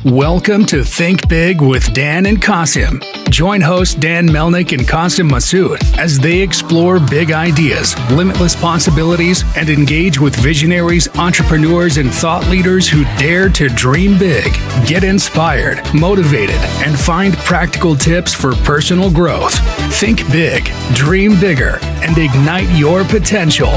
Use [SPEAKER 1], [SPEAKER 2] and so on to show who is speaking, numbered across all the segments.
[SPEAKER 1] Welcome to Think Big with Dan and Qasim. Join hosts Dan Melnick and Qasim Masood as they explore big ideas, limitless possibilities, and engage with visionaries, entrepreneurs, and thought leaders who dare to dream big, get inspired, motivated, and find practical tips for personal growth. Think big, dream bigger, and ignite your potential.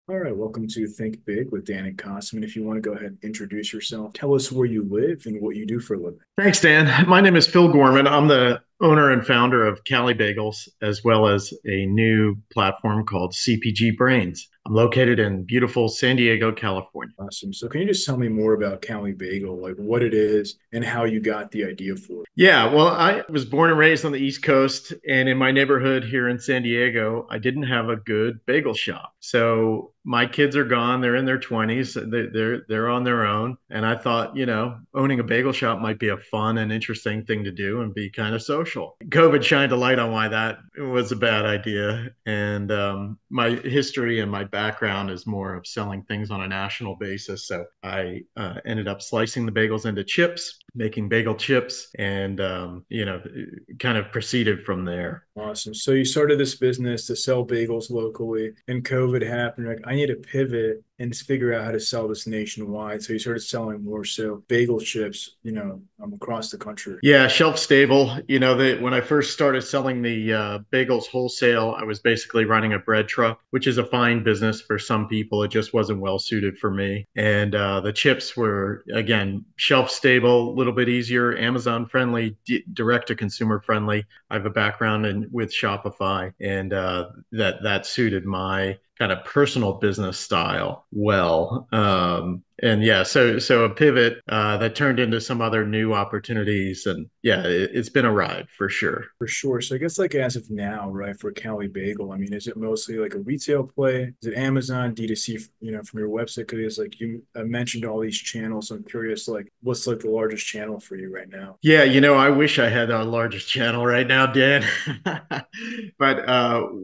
[SPEAKER 2] All right, welcome to Think Big with Dan and Qasim. And if you want to go ahead and introduce yourself, tell us where you live and what you do for a living.
[SPEAKER 3] Thanks, Dan. My name is Phil Gorman. I'm the owner and founder of CaliBagels, as well as a new platform called CPG Brains. I'm located in beautiful San Diego, California.
[SPEAKER 2] Awesome. So can you just tell me more about CaliBagel, like what it is and how you got the idea for it?
[SPEAKER 3] Yeah, well, I was born and raised on the East Coast, and in my neighborhood here in San Diego, I didn't have a good bagel shop. So my kids are gone; they're in their 20s. They're on their own, and I thought, owning a bagel shop might be a fun and interesting thing to do, and be kind of social. COVID shined a light on why that was a bad idea, and my history and my background is more of selling things on a national basis. So I ended up slicing the bagels into chips, making bagel chips, and kind of proceeded from there.
[SPEAKER 2] Awesome. So you started this business to sell bagels locally, and COVID happened. Like, I need to pivot and figure out how to sell this nationwide. So you started selling more so bagel chips, across the country.
[SPEAKER 3] Yeah, shelf stable. When I first started selling the bagels wholesale, I was basically running a bread truck, which is a fine business for some people. It just wasn't well suited for me. And the chips were, again, shelf stable, a little bit easier, Amazon friendly, direct to consumer friendly. I have a background with Shopify, and that suited my kind of personal business style well. So a pivot that turned into some other new opportunities, and it's been a ride for sure.
[SPEAKER 2] For sure. So I guess like as of now, right, for CaliBagel, I mean, is it mostly like a retail play? Is it Amazon, D2C, from your website? Because it's like you mentioned all these channels. So I'm curious, like what's like the largest channel for you right now?
[SPEAKER 3] Yeah, I wish I had our largest channel right now, Dan. But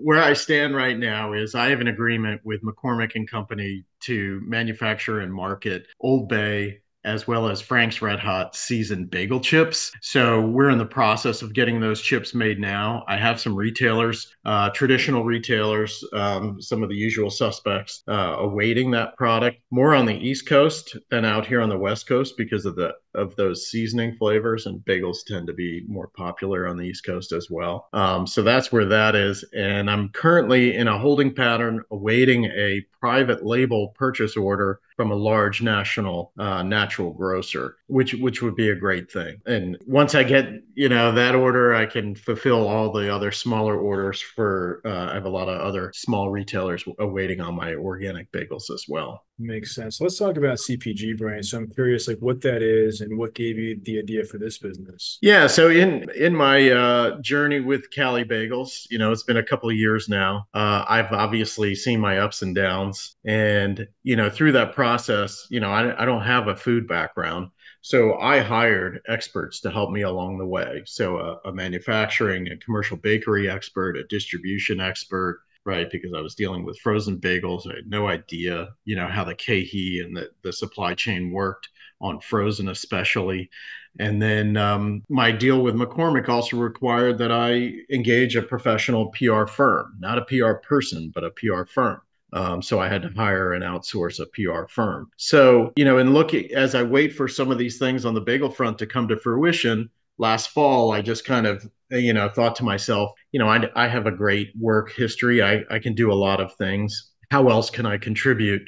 [SPEAKER 3] where I stand right now is I have an agreement with McCormick and Company to manufacture and market Old Bay as well as Frank's Red Hot seasoned bagel chips. So we're in the process of getting those chips made now. I have some retailers, traditional retailers, some of the usual suspects awaiting that product, more on the East Coast than out here on the West Coast because of those seasoning flavors, and bagels tend to be more popular on the East Coast as well. So that's where that is. And I'm currently in a holding pattern awaiting a private label purchase order from a large national natural grocer, which would be a great thing. And once I get, that order, I can fulfill all the other smaller orders for, I have a lot of other small retailers awaiting on my organic bagels as well.
[SPEAKER 2] Makes sense. Let's talk about CPG Brains. So I'm curious, like what that is and what gave you the idea for this business.
[SPEAKER 3] Yeah, so in my journey with CaliBagels, it's been a couple of years now. I've obviously seen my ups and downs, and through that process, I don't have a food background. So I hired experts to help me along the way. So a manufacturing and commercial bakery expert, a distribution expert, right? Because I was dealing with frozen bagels. I had no idea, how the KE and the supply chain worked on frozen especially. And then my deal with McCormick also required that I engage a professional PR firm, not a PR person, but a PR firm. So I had to hire and outsource a PR firm. So, in looking, as I wait for some of these things on the bagel front to come to fruition, last fall, I just kind of, thought to myself, I have a great work history. I can do a lot of things. How else can I contribute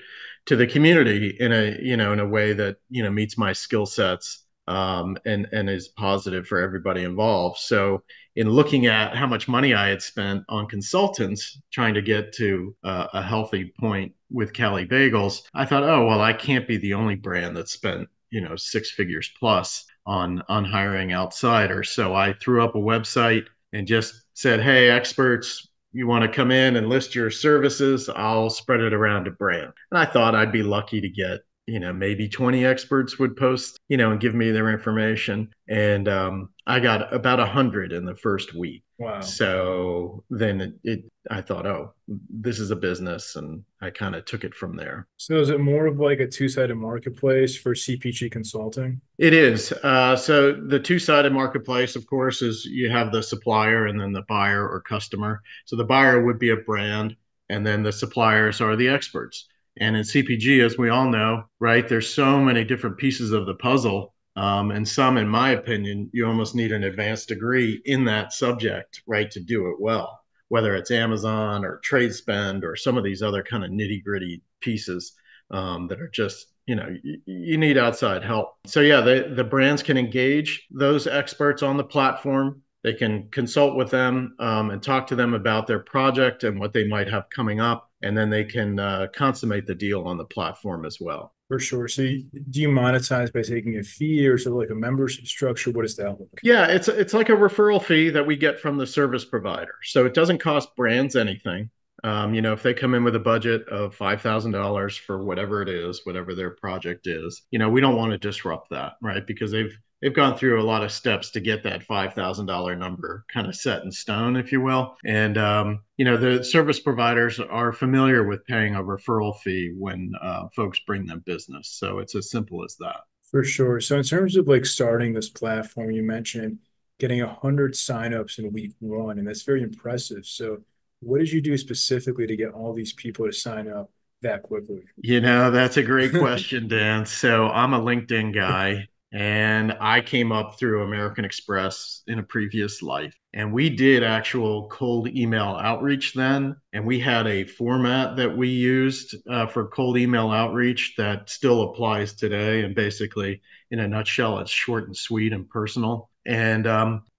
[SPEAKER 3] to the community in a way that, meets my skill sets and is positive for everybody involved? So in looking at how much money I had spent on consultants trying to get to a healthy point with CaliBagels, I thought, oh, well, I can't be the only brand that spent, six figures plus on hiring outsiders. So I threw up a website and just said, hey, experts, you want to come in and list your services? I'll spread it around a brand. And I thought I'd be lucky to get, maybe 20 experts would post, and give me their information. And I got about 100 in the first week.
[SPEAKER 2] Wow.
[SPEAKER 3] So then I thought, oh, this is a business, and I kind of took it from there.
[SPEAKER 2] So is it more of like a two-sided marketplace for CPG consulting?
[SPEAKER 3] It is. So the two-sided marketplace, of course, is you have the supplier and then the buyer or customer. So the buyer would be a brand, and then the suppliers are the experts. And in CPG, as we all know, right, there's so many different pieces of the puzzle. And some, in my opinion, you almost need an advanced degree in that subject, right, to do it well, whether it's Amazon or trade spend or some of these other kind of nitty-gritty pieces that are just, you need outside help. So yeah, the brands can engage those experts on the platform. They can consult with them and talk to them about their project and what they might have coming up, and then they can consummate the deal on the platform as well.
[SPEAKER 2] For sure. So do you monetize by taking a fee, or is it like a membership structure? What does that look?
[SPEAKER 3] Yeah, it's like a referral fee that we get from the service provider. So it doesn't cost brands anything. If they come in with a budget of $5,000 for whatever it is, whatever their project is, we don't want to disrupt that, right? Because they've gone through a lot of steps to get that $5,000 number kind of set in stone, if you will. And the service providers are familiar with paying a referral fee when folks bring them business. So it's as simple as that.
[SPEAKER 2] For sure. So in terms of like starting this platform, you mentioned getting 100 signups in week one, and that's very impressive. So what did you do specifically to get all these people to sign up that quickly?
[SPEAKER 3] That's a great question, Dan. So I'm a LinkedIn guy, and I came up through American Express in a previous life. And we did actual cold email outreach then. And we had a format that we used for cold email outreach that still applies today. And basically, in a nutshell, it's short and sweet and personal. And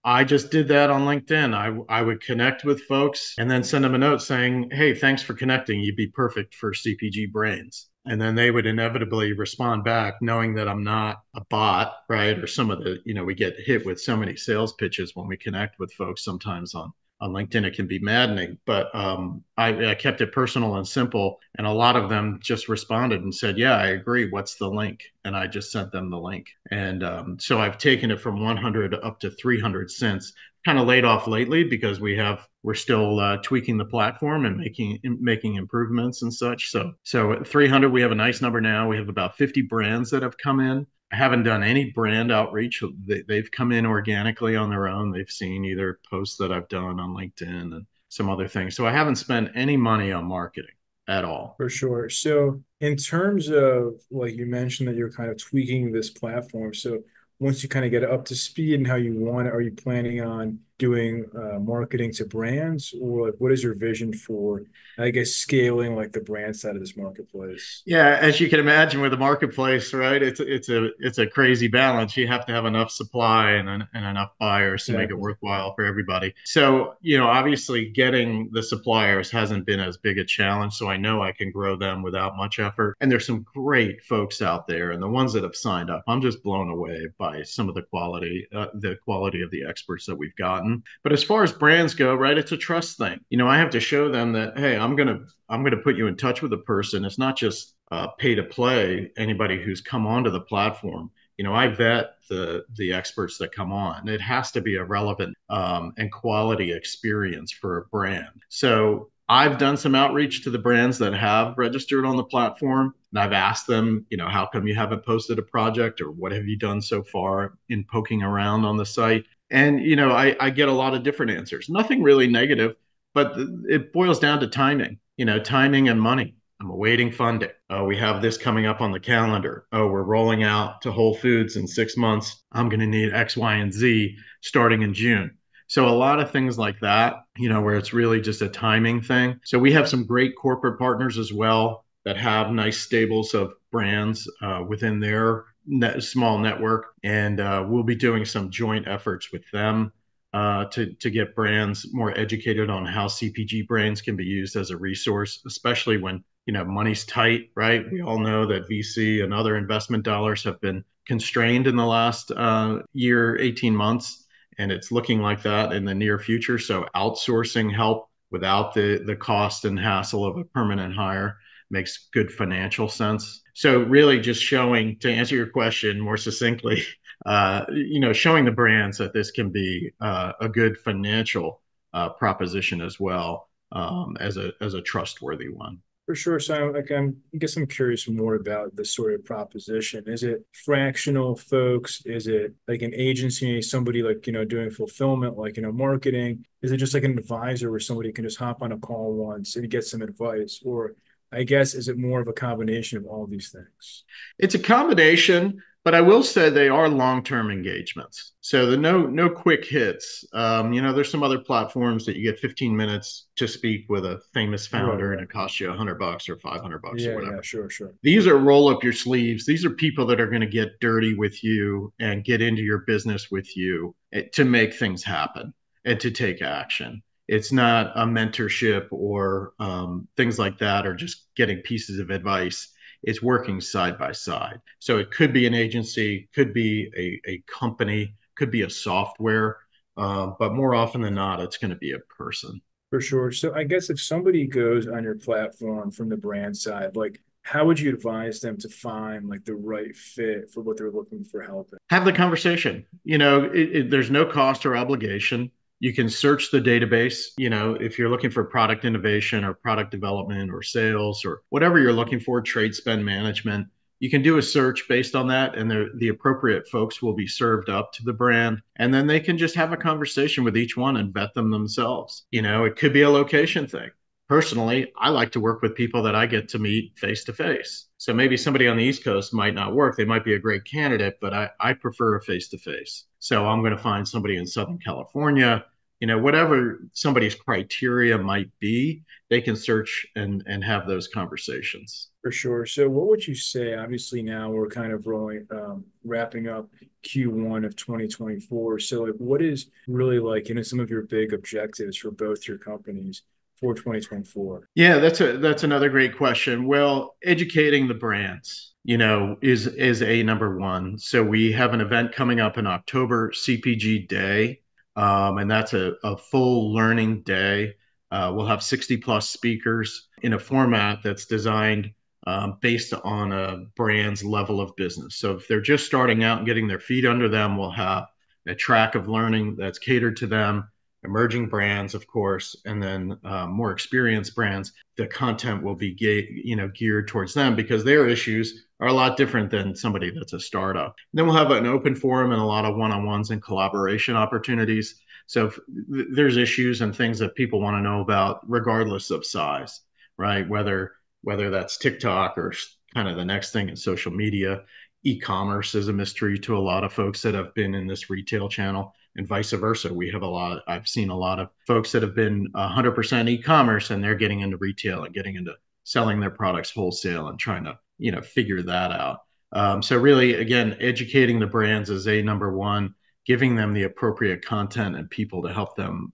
[SPEAKER 3] I just did that on LinkedIn. I would connect with folks and then send them a note saying, hey, thanks for connecting. You'd be perfect for CPG Brains. And then they would inevitably respond back, knowing that I'm not a bot, right? Or some of the, we get hit with so many sales pitches when we connect with folks sometimes on LinkedIn. It can be maddening, but I kept it personal and simple. And a lot of them just responded and said, yeah, I agree. What's the link? And I just sent them the link. And so I've taken it from 100 up to 300 since. Kind of laid off lately because we're still tweaking the platform and making improvements and such. So at 300, we have a nice number now. We have about 50 brands that have come in. I haven't done any brand outreach. They've come in organically on their own. They've seen either posts that I've done on LinkedIn and some other things. So I haven't spent any money on marketing at all.
[SPEAKER 2] For sure. So in terms of like you mentioned that you're kind of tweaking this platform. So once you kind of get up to speed and how you want it, are you planning on doing marketing to brands, or like what is your vision for, I guess, scaling like the brand side of this marketplace?
[SPEAKER 3] Yeah, as you can imagine with the marketplace, right? It's a crazy balance. You have to have enough supply and enough buyers to make it
[SPEAKER 2] Exactly.
[SPEAKER 3] worthwhile for everybody. So, obviously getting the suppliers hasn't been as big a challenge. So I know I can grow them without much effort. And there's some great folks out there, and the ones that have signed up, I'm just blown away by some of the quality of the experts that we've gotten. But as far as brands go, right, it's a trust thing. I have to show them that, hey, I'm gonna put you in touch with a person. It's not just pay to play anybody who's come onto the platform. I vet the experts that come on. It has to be a relevant and quality experience for a brand. So I've done some outreach to the brands that have registered on the platform, and I've asked them, how come you haven't posted a project, or what have you done so far in poking around on the site? And I get a lot of different answers. Nothing really negative, but it boils down to timing. Timing and money. I'm awaiting funding. Oh, we have this coming up on the calendar. Oh, we're rolling out to Whole Foods in 6 months. I'm going to need X, Y, and Z starting in June. So a lot of things like that, where it's really just a timing thing. So we have some great corporate partners as well that have nice stables of brands within their small network. And we'll be doing some joint efforts with them to get brands more educated on how CPG brains can be used as a resource, especially when money's tight, right? We all know that VC and other investment dollars have been constrained in the last year, 18 months, and it's looking like that in the near future. So outsourcing help without the cost and hassle of a permanent hire makes good financial sense. So really just showing, to answer your question more succinctly, showing the brands that this can be a good financial proposition as well, as a trustworthy one.
[SPEAKER 2] For sure. So, I guess I'm curious more about the sort of proposition. Is it fractional folks? Is it like an agency, somebody like, doing fulfillment, like, marketing? Is it just like an advisor where somebody can just hop on a call once and get some advice? Or I guess, is it more of a combination of all these things?
[SPEAKER 3] It's a combination, but I will say they are long-term engagements. So the no quick hits. There's some other platforms that you get 15 minutes to speak with a famous
[SPEAKER 2] Right,
[SPEAKER 3] founder, and
[SPEAKER 2] right.
[SPEAKER 3] it costs you $100 or $500 or
[SPEAKER 2] Yeah, yeah,
[SPEAKER 3] whatever.
[SPEAKER 2] sure, sure.
[SPEAKER 3] These are roll up your sleeves. These are people that are going to get dirty with you and get into your business with you to make things happen and to take action. It's not a mentorship or things like that, or just getting pieces of advice. It's working side by side. So it could be an agency, could be a company, could be a software, but more often than not, it's going to be a person.
[SPEAKER 2] For sure. So I guess if somebody goes on your platform from the brand side, like how would you advise them to find like the right fit for what they're looking for help in?
[SPEAKER 3] Have the conversation. There's no cost or obligation. You can search the database. If you're looking for product innovation or product development or sales or whatever you're looking for, trade spend management, you can do a search based on that, and the appropriate folks will be served up to the brand. And then they can just have a conversation with each one and vet them themselves. It could be a location thing. Personally, I like to work with people that I get to meet face to face. So maybe somebody on the East Coast might not work. They might be a great candidate, but I prefer a face to face. So I'm going to find somebody in Southern California, whatever somebody's criteria might be, they can search and have those conversations.
[SPEAKER 2] For sure. So what would you say? Obviously now we're kind of wrapping up Q1 of 2024. So like what is really like, some of your big objectives for both your companies for 2024?
[SPEAKER 3] Yeah, that's another great question. Well, educating the brands, is a number one. So we have an event coming up in October, CPG Day, and that's a full learning day. We'll have 60 plus speakers in a format that's designed based on a brand's level of business. So if they're just starting out and getting their feet under them, we'll have a track of learning that's catered to them, emerging brands, of course, and then more experienced brands. The content will be geared towards them because their issues are a lot different than somebody that's a startup. And then we'll have an open forum and a lot of one-on-ones and collaboration opportunities. So if there's issues and things that people want to know about, regardless of size, right? Whether that's TikTok or kind of the next thing in social media. E-commerce is a mystery to a lot of folks that have been in this retail channel, and vice versa. I've seen a lot of folks that have been 100% e-commerce and they're getting into retail and getting into selling their products wholesale and trying to, figure that out. So really, again, educating the brands is a number one, giving them the appropriate content and people to help them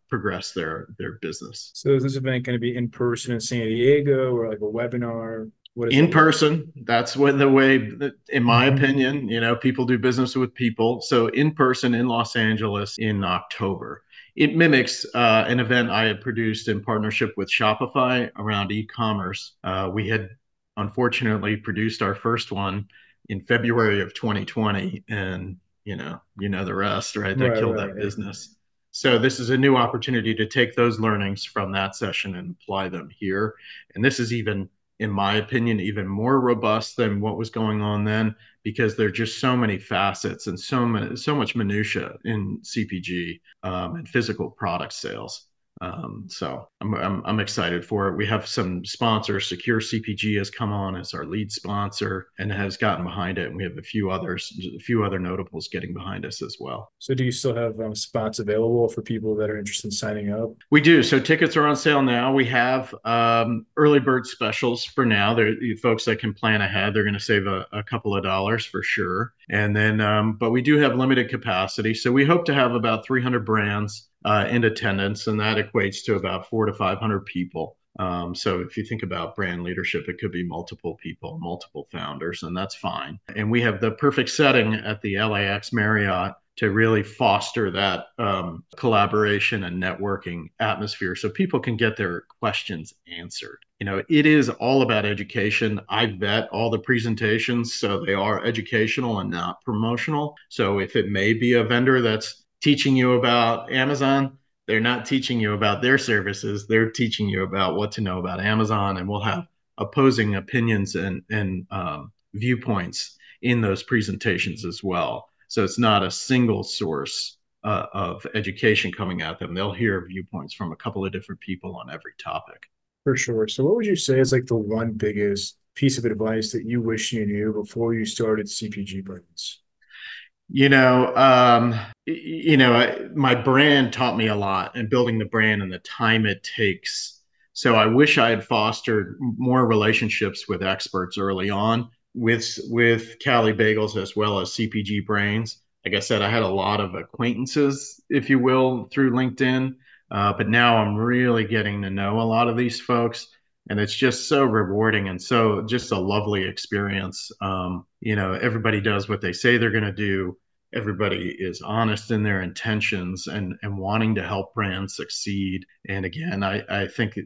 [SPEAKER 3] progress their business.
[SPEAKER 2] So is this event going to be in person in San Diego or like a webinar? What is
[SPEAKER 3] In
[SPEAKER 2] it like?
[SPEAKER 3] person, that's what the way, in my opinion, people do business with people. So in person in Los Angeles in October. It mimics an event I had produced in partnership with Shopify around e-commerce. We had unfortunately produced our first one in February of 2020, and the rest, right? That
[SPEAKER 2] Right,
[SPEAKER 3] killed
[SPEAKER 2] right.
[SPEAKER 3] that
[SPEAKER 2] Yeah.
[SPEAKER 3] business. So this is a new opportunity to take those learnings from that session and apply them here. And this is even, in my opinion, even more robust than what was going on then, because there are just so many facets and so much minutia in CPG and physical product sales. So I'm excited for it. We have some sponsors. Secure CPG has come on as our lead sponsor and has gotten behind it, and we have a few other notables getting behind us as well.
[SPEAKER 2] So do you still have spots available for people that are interested in signing up?
[SPEAKER 3] We do. So tickets are on sale now. We have early bird specials for now. There, folks that can plan ahead, they're going to save a couple of dollars for sure. And then, but we do have limited capacity. So we hope to have about 300 brands in attendance, and that equates to about 400 to 500 people. So if you think about brand leadership, it could be multiple people, multiple founders, and that's fine. And we have the perfect setting at the LAX Marriott to really foster that collaboration and networking atmosphere so people can get their questions answered. It is all about education. I vet all the presentations so they are educational and not promotional. So if it may be a vendor that's teaching you about Amazon, They're not teaching you about their services. They're teaching you about what to know about Amazon, and we'll have opposing opinions and viewpoints in those presentations as well. So it's not a single source of education coming at them. They'll hear viewpoints from a couple of different people on every topic.
[SPEAKER 2] For sure. So what would you say is like the one biggest piece of advice that you wish you knew before you started CPG Brains?
[SPEAKER 3] My brand taught me a lot, and building the brand and the time it takes. So I wish I had fostered more relationships with experts early on with CaliBagels as well as CPG Brains. Like I said, I had a lot of acquaintances, if you will, through LinkedIn. But now I'm really getting to know a lot of these folks, and it's just so rewarding and so just a lovely experience. Everybody does what they say they're going to do. Everybody is honest in their intentions and wanting to help brands succeed. And again, I think,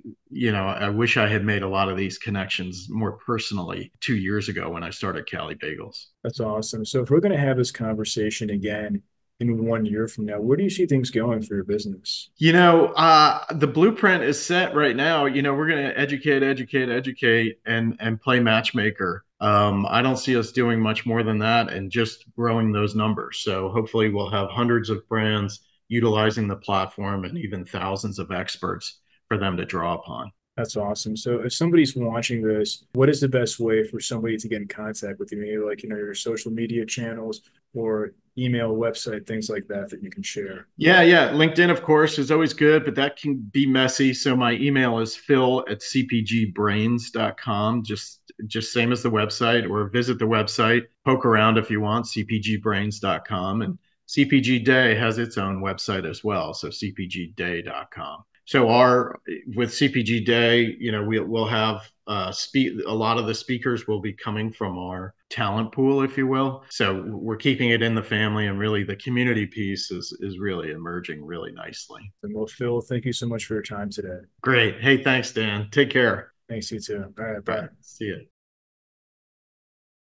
[SPEAKER 3] I wish I had made a lot of these connections more personally 2 years ago when I started Cali Bagels.
[SPEAKER 2] That's awesome. So if we're going to have this conversation again in 1 year from now, where do you see things going for your business?
[SPEAKER 3] The blueprint is set right now. We're going to educate, and play matchmaker. I don't see us doing much more than that and just growing those numbers. So hopefully we'll have hundreds of brands utilizing the platform and even thousands of experts for them to draw upon.
[SPEAKER 2] That's awesome. So if somebody's watching this, what is the best way for somebody to get in contact with you? Maybe like, your social media channels or email, website, things like that that you can share.
[SPEAKER 3] Yeah. LinkedIn, of course, is always good, but that can be messy. So my email is phil@cpgbrains.com, just same as the website, or visit the website, poke around if you want, cpgbrains.com. And CPG Day has its own website as well, so cpgday.com. So with CPG Day, we'll have a lot of the speakers will be coming from our talent pool, if you will. So we're keeping it in the family, and really the community piece is really emerging really nicely.
[SPEAKER 2] And well, Phil, thank you so much for your time today.
[SPEAKER 3] Great. Hey, thanks, Dan. Take care.
[SPEAKER 2] Thanks, you too. All right,
[SPEAKER 3] All right.
[SPEAKER 2] bye.
[SPEAKER 3] See you.